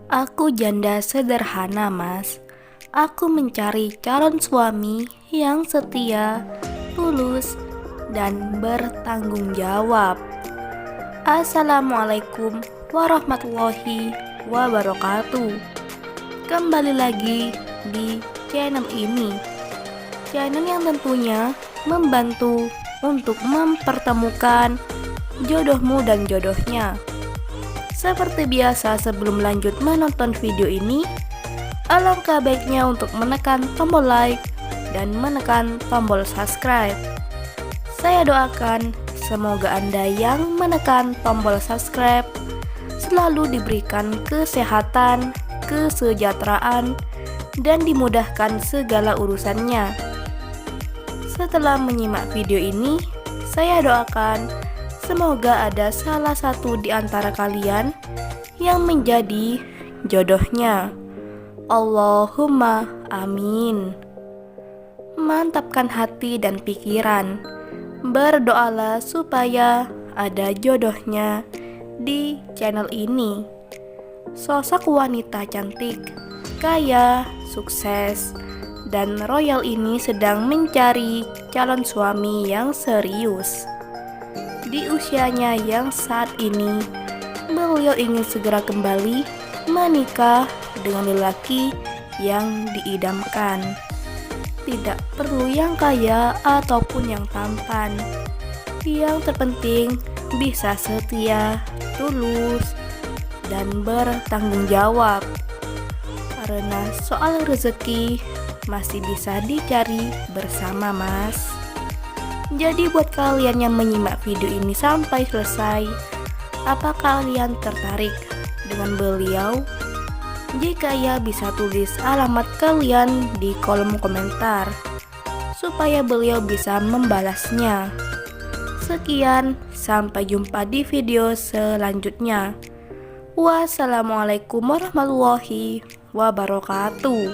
Aku janda sederhana, Mas. Aku mencari calon suami yang setia, tulus, dan bertanggung jawab. Assalamualaikum warahmatullahi wabarakatuh. Kembali lagi di channel ini. Channel yang tentunya membantu untuk mempertemukan jodohmu dan jodohnya. Seperti biasa, sebelum lanjut menonton video ini, alangkah baiknya untuk menekan tombol like dan menekan tombol subscribe. Saya doakan semoga Anda yang menekan tombol subscribe selalu diberikan kesehatan, kesejahteraan, dan dimudahkan segala urusannya. Setelah menyimak video ini, saya doakan semoga ada salah satu di antara kalian yang menjadi jodohnya. Allahumma amin. Mantapkan hati dan pikiran. Berdoalah supaya ada jodohnya di channel ini. Sosok wanita cantik, kaya, sukses, dan royal ini sedang mencari calon suami yang serius. Di usianya yang saat ini, beliau ingin segera kembali menikah dengan lelaki yang diidamkan. Tidak perlu yang kaya ataupun yang tampan. Yang terpenting bisa setia, tulus, dan bertanggung jawab. Karena soal rezeki masih bisa dicari bersama, Mas. Jadi buat kalian yang menyimak video ini sampai selesai, apa kalian tertarik dengan beliau? Jika ya, bisa tulis alamat kalian di kolom komentar supaya beliau bisa membalasnya. Sekian, sampai jumpa di video selanjutnya. Wassalamualaikum warahmatullahi wabarakatuh.